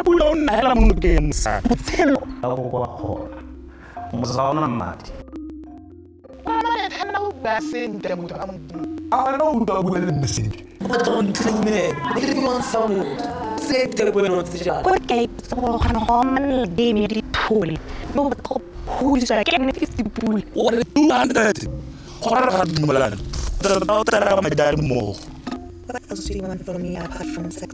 pula o nna hela monokeng sa botshelo a go kwa kgona mosaona mmadi ana tena o ba sente motho a motho a no utlwa bua le nna sente but don't think me it wants sound say te bueno tsija okay so go gana go manne game ya dithole no ba go pulisa ke ne ke stipule o re 200 gora ga dumolana tara madali mo what else do you want from me apart from sex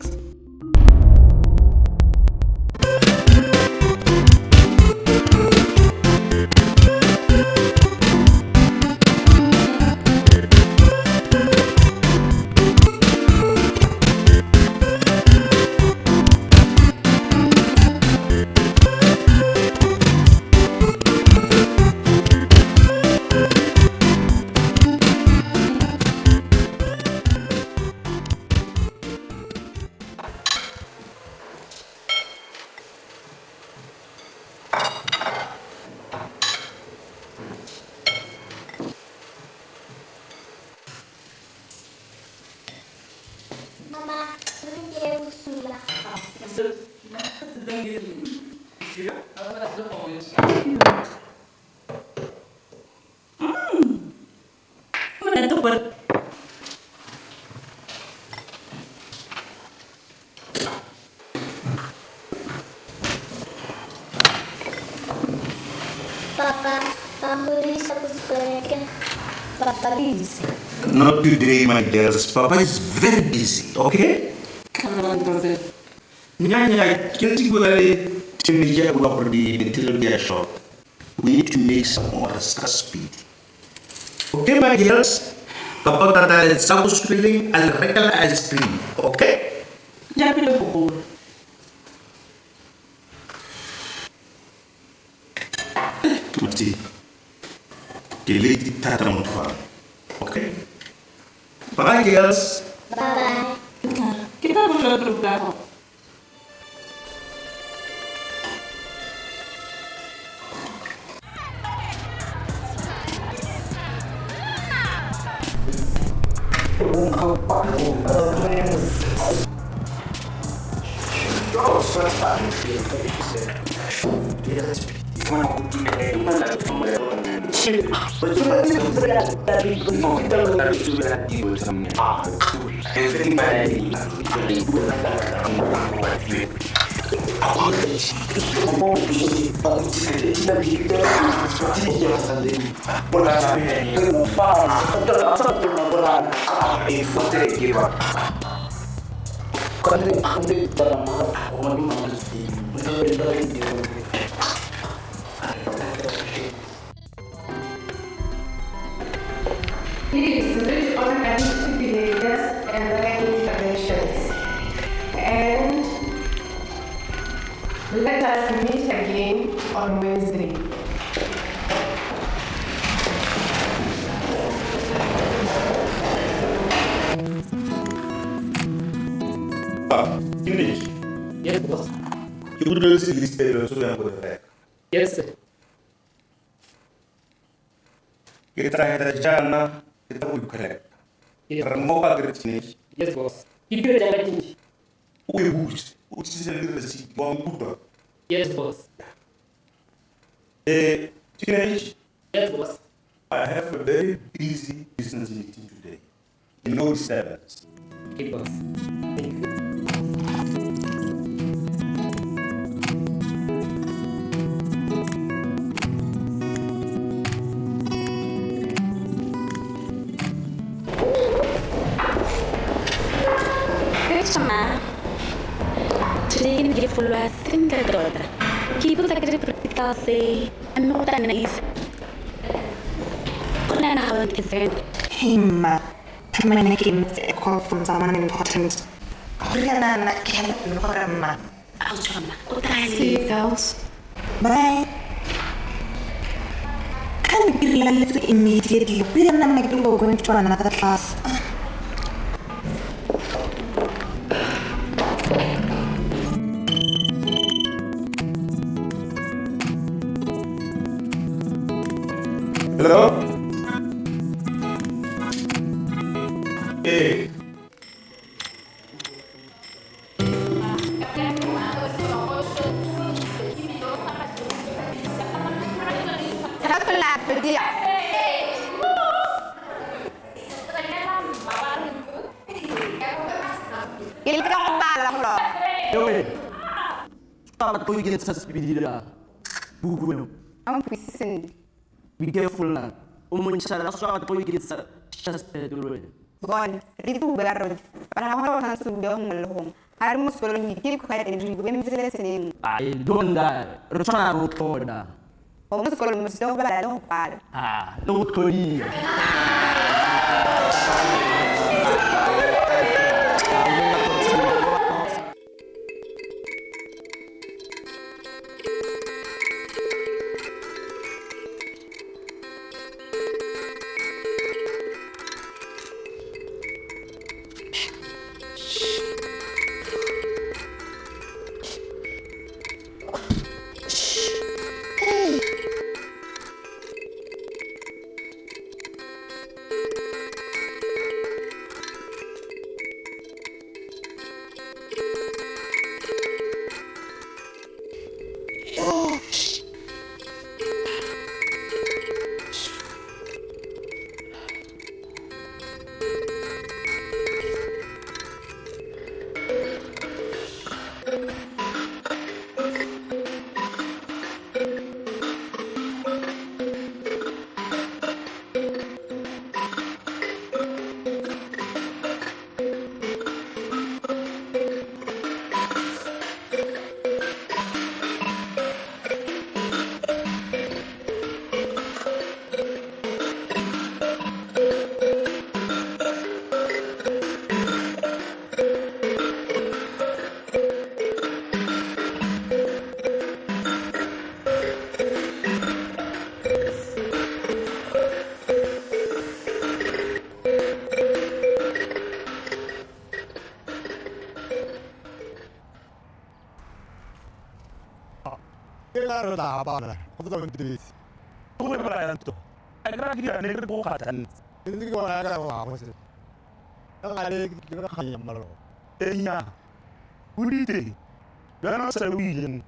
Mama, non devo sulla. Papa, aku bisa kusperakan. Papa bisa. Not today, my girls. Papa is very busy, okay? come on brother Nyanya, can't you go to me for the material shop? We need to make some orders speed. Okay, my girls? Papa got a south spilling and regular ice cream, okay? ya pele go Mati, get lady tata on fire, okay? Bye, girls. Bye-bye. kita boleh berubah Please read on addictive behaviors and related interventions. And let us meet again on Wednesday. Finish. yes boss You would also list the so I'm going to yes sir get right jana, it will correct. yes Remove a finish. yes boss you janga tinji We would. Which is a little receipt, one good. yes boss Finish. yes boss I have a very busy business meeting today. No disturbance. okay boss thank you Tswana today gonna get full of thinker daughter keep it like a practical say I'm not that nice kuna na hawan concerned Hima, kama na get a call from someone important. Riana na kaya ma. I'll try ma See you girls. Bye. Can we realize immediately? We are not going to another class. Hello? Hey. la pedia. Il campala lo. Yo, start to get suspicious. Bugu. I'm pushing. Be careful now. Umunchara start to get suspicious. Gone. Ritu berarut. Para orang yang sudah melahum. Harus kalau mikir kaya ini gue misalnya sini. I don't die. Tswana rotoda. Vamos kalau mesti berada di pal. No Korea. Claro, da bana. Kuda ngidis. Tuwe bala yanto. Agara kiri ane kiri ko khatan. Indi ko na ga wa ko se. Ale kira khanya malo. Enya. Urite. Dana sa wijin.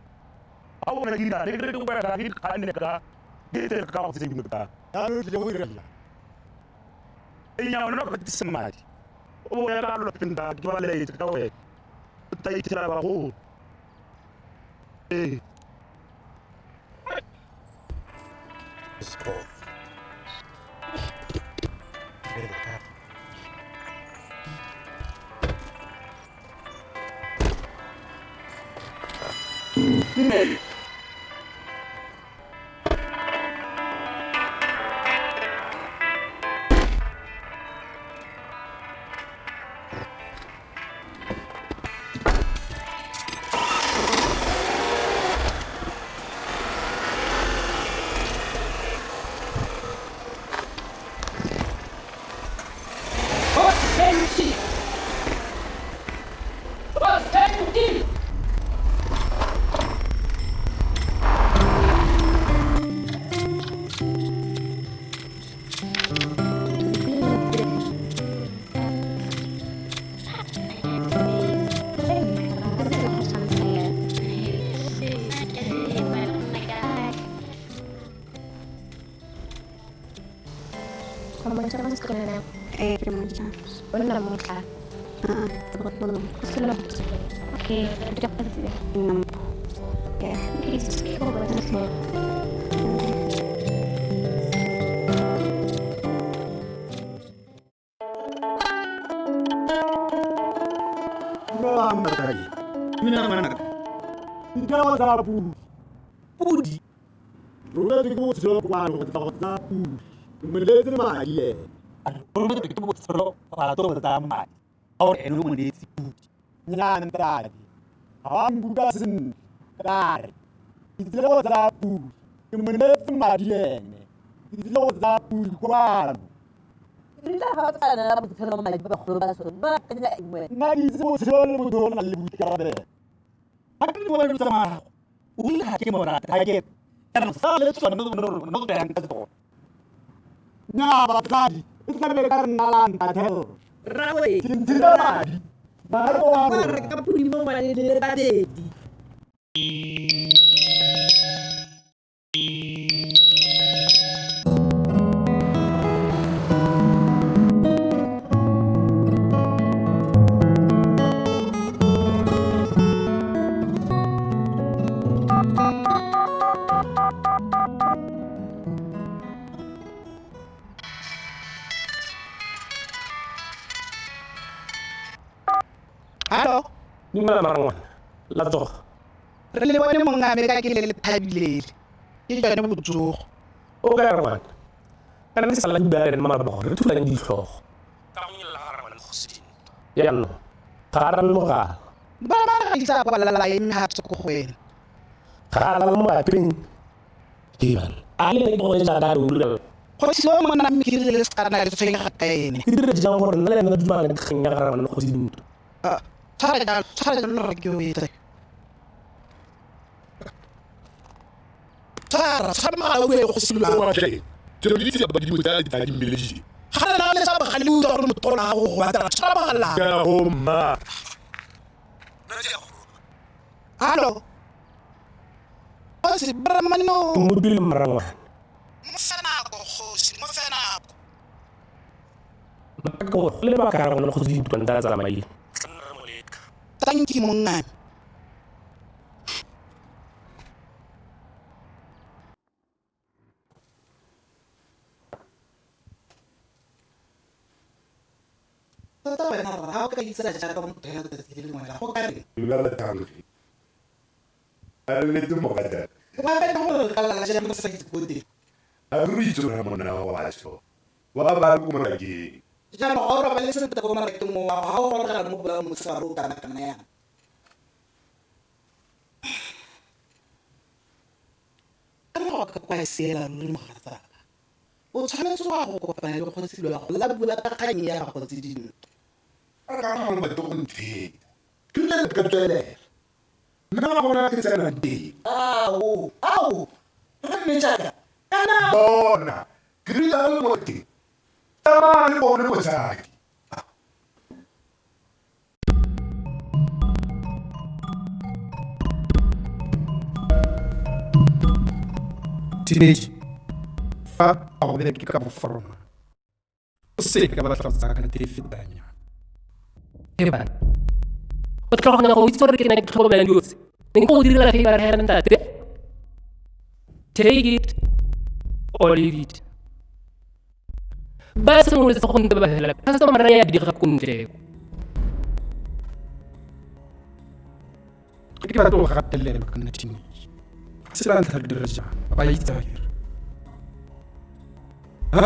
Awu na kiri ane kiri ko bala kiri khane ka. Dete ka ko se binta. Alu je wira la. Enya no ko tismati. O ya ka lo pinta ki wala le ka we. Tai tira ba ko. Eh. Sko. Mel. Wala mo ka. Takot mo naman. Gusto lang. Okay, hindi ka pala. Okay. Jesus, ko ba na mo? Ngam tadi. Mina mana. Ikaw sa pu. Pudi. Rola di ko sa kwano ta ta pu. Mele de ma ye. Ano itu buat solo atau pertama. Orang enu mendisi. Nyan tadi. Am bugasin. Tadi. Ikaw sa pu. Mele de ma ye. Ikaw sa pu kwano. Ngari zo solo mo do na libu karabe. Akan mo ba sama? Uli hakim mo na target. Kan sala so no dan kaso. Nga ba tadi. Ikaw be karnalan tatel. Rawe. Tinira mari. Baru aku. Kapuni mo mali de tadi. Halo? Dumela marangwana. La tsoga. Re le bone mongame ka ke le thabilele. Ke jone botsogo. O ka rangwana. Kana le sala dibale le mama ba re thulang di tlhogo. Ka go nyela ga rangwana go se ding. Ya no. Ga ran mo ga. Ba ga isa kwa la eng ha tsoko go wena. Ga la mo ba ping. Diban. Ale le go ja da ru. Go se o mona mmikiri le skana le tshweng ga kaene. Ke dire jang gore nna le nna dumana le kgeng ya ga rangwana go se ding. Tshwara re ke o etse. Tshwara ma o go se la. Tu le dis ba di mota di tadi mbeleji. Ga na le sa ba ga le utlwa gore motho ona go ba tara tshwara ba la. Ka ho ma. Halo. Osi bramano. Mo bile marangwana. Mo fena go khosi, mo fena. Ba go le ba ka rangwana go se ding twa tsa mai. Thank you mongane. Tata wena ra ka itse ja ka motho ya tse le ngwana go ka re. La la tango. Ale tu mo kada. Wa ba go ka la ja mo sa itse. A ruitso ra mona wa so. Wa ba go mo lagi. Ja no ora ba le se ta go mara ke mo wa ha go ga mo ba mo sa ro kana kana ya. Kana ka kwa sela le mo ga o tshwanetse wa go kopana le go se lo go la bula ka kgang ya go tse dingwe. Ara ba to konte. Kile ka tele. Na ba bona ke tsena ndi. Au. Re me jaaka. Kana Bona. Kile le moti. Tama le bona mo tsaki. Teenage. Fa a go bele ke ka boforoma. O se ka ba tlatsa ka te fitanya. Eban. O tlo go go itse gore ke na ke tlhokomela diotse. Ne go dira la favor ha nna te. Take it or leave it. Ba se mo le se go nte ba hela. Ka se mara ya di ga kontle. Ke ba to ga telele ka nna teenage. Se la ntla dira ja. Ba itse hore. Ha?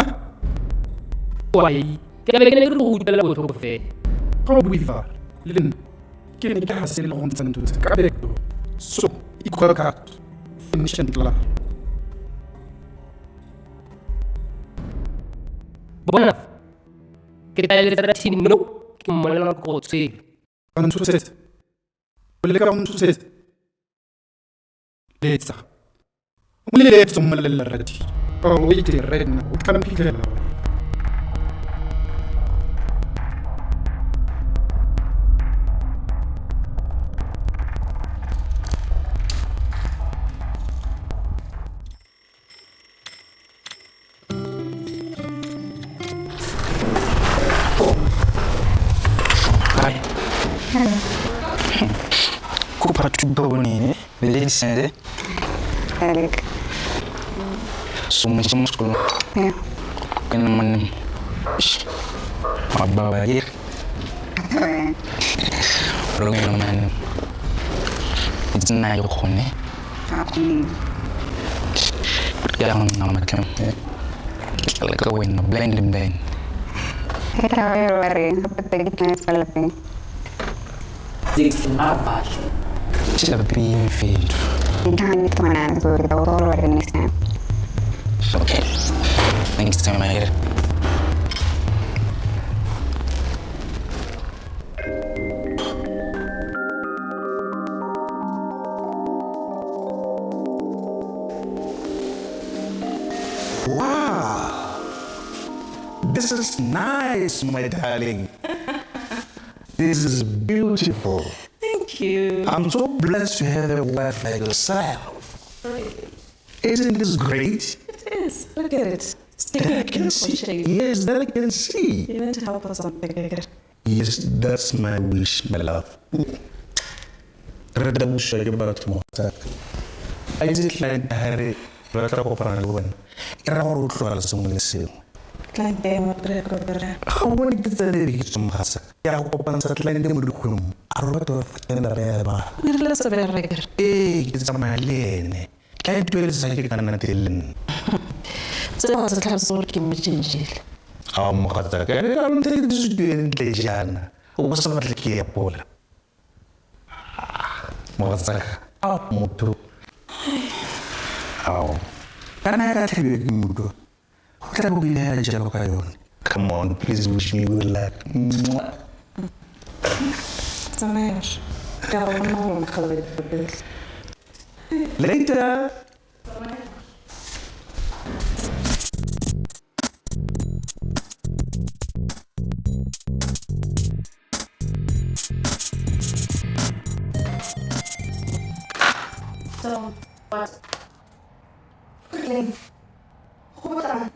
Why? Ke be ke ne re go utela go tlhogo fe. Go buiva. Len. Ke ne ke ha se le go ntsa ntse ka bekto. So, equal cut. Finish and clear. Bona. Ke ta le tsa tshini no. Ke mo le go tse. Kan tso set. O le ka mo tso set. Letsa. Mo le letsa mo le redi. Oh, wait, red na. O kana phikela. Coupe tout bonnet, les lycéens. Alex. Somos musculo. Ya. Kena manem. Mababa hier. Rolong manem. It's na yo khone. Aku ni. Ya ngama kem. Kala ka win blind. Kita lari seperti kita selesai. Six marvas. C'è bien feito. Jangan itu mana tu kita urut lari next time. Okay. Next time I hear. Wow. This is nice, my darling. This is beautiful. Thank you. I'm so blessed to have a wife like yourself. Isn't this great? It is. Look at it. It's That I can beautiful see. shape. Yes, that I can see. You want to help us on bigger. Yes, that's my wish, my love. Rada busha ke batho mo tsa. I just like Harry. Ra tla go pana le bona. Ke ra go tlhola se mo le seo. Client demo, pre-cover. Ga o bone ke tsale di tsomgasa. Ya go kopantsha client mo dikgweng. a re batho ba fetela reba le se bereka ke tsamaya le ene ka e tueletsa ke ka nna tele le nna se ba se tlhalosa gore ke motšhentšhile a mogatsa ka le ka ntse ke se tuentle jana o sa batle ke ya pola mogatsa a motho ao kana ka tlhabe ke motho go tla bo ile ya jalo ka yone. Come on, please wish me good luck. Tsamaya ka bona go makgala le Later. So, what? Botswana.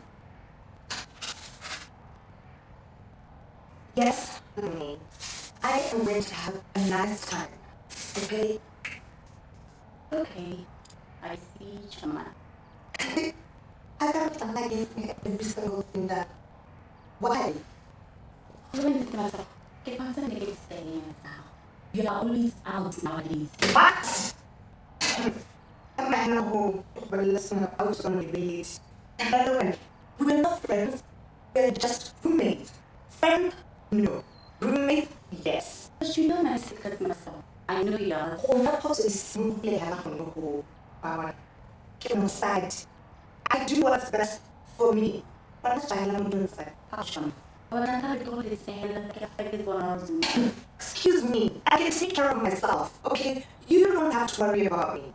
Yes, honey. I am going to have a nice time. Okay? Okay, I see, Tswana. I can't like every single thing that. Why? You are always out nowadays. What? A man who will listen out on the bed. And by the way, we're not friends. We're just roommates. Friend? No. Roommate? Yes. But you know my secret myself. I know yours. Oh, that person is simply a who power. Get on side. I do what's best for me. But that's why I'm doing that. Passion. But I thought God is saying Excuse me. I can take care of myself. Okay? You don't have to worry about me.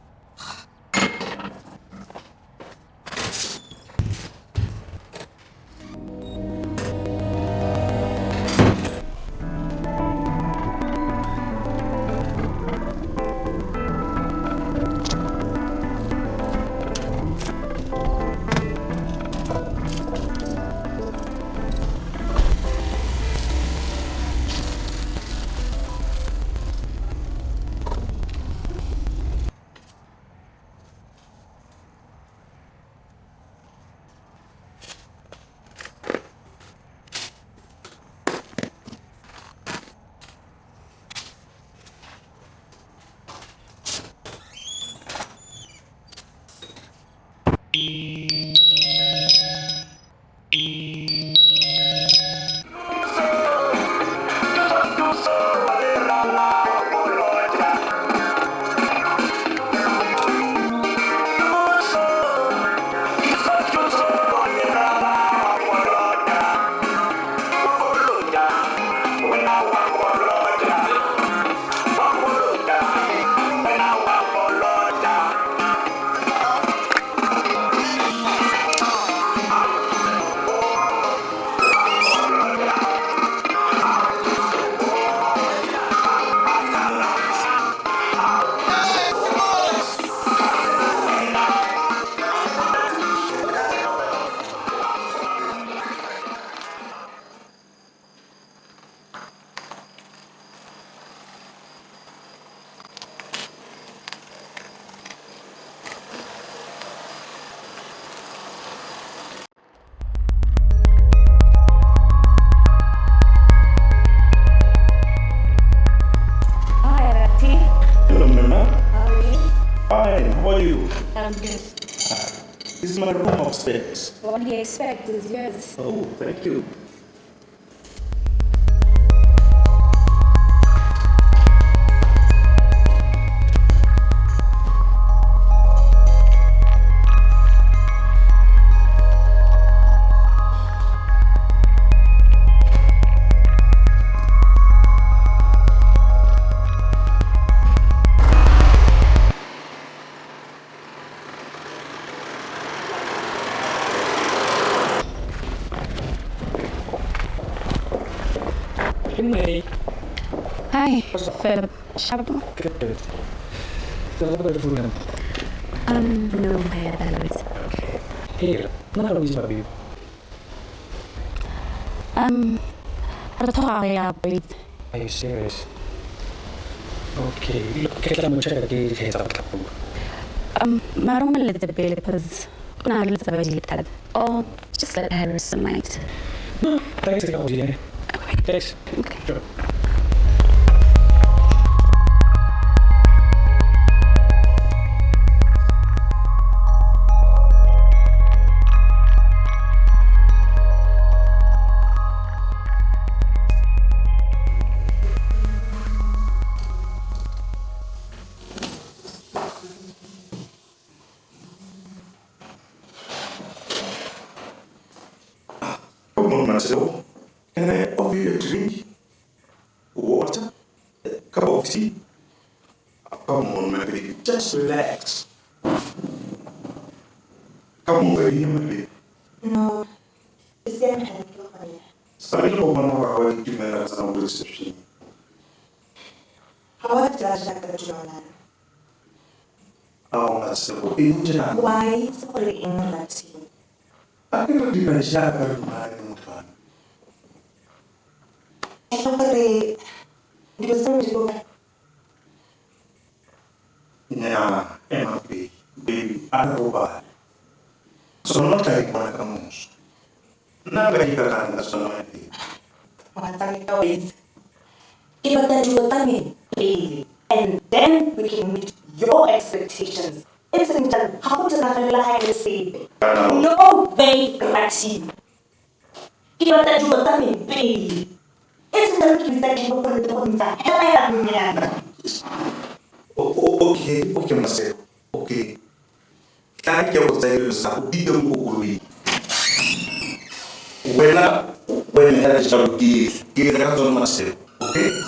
Fine, how are you? I'm good. This is my room upstairs. What do you expect is yours. Oh, thank you. Hey. Hi, Philip. Shabbat. Good. What about the food? No, I had balloons. Here, not always baby. Ada tahu apa ya, Brit? Are you serious? Okay, look, kita mau cari lagi kita tahu. Marung a little bit because not a little bit. Oh, just let her rest the night. No, thanks for the call, Okay. Thanks. Okay. Sure. Marcelo, can I offer you a drink? Water? A cup of tea? Come on, my baby, just relax. Come on, baby, my baby. No, it's them having to go. Sabi ko ba mga kakawag yung meron sa mga reception? How did I check the journal? Ako nga sa ko, dyan. Why is it in that scene? Ako na di ba siya ka lumahan ng mga Ito pare, di ba sa mga joke? niya, MLP, baby, ano ba? So, tayo ko na kamus. Nagay ka ka na sa mga baby. Matang ikaw is, iba tayo tayo, baby. And then we can meet your expectations. It's in turn, how to not rely on the same. No way, Graxi. Iba tayo tayo, baby. It's in turn, kita tayo pa rin ito sa hela niya. Okay, Marcelo. Okay. Kahit kaya ko sa'yo sa bidang kukuloy. Wala, wala na siya kita ka doon, Marcelo. Okay?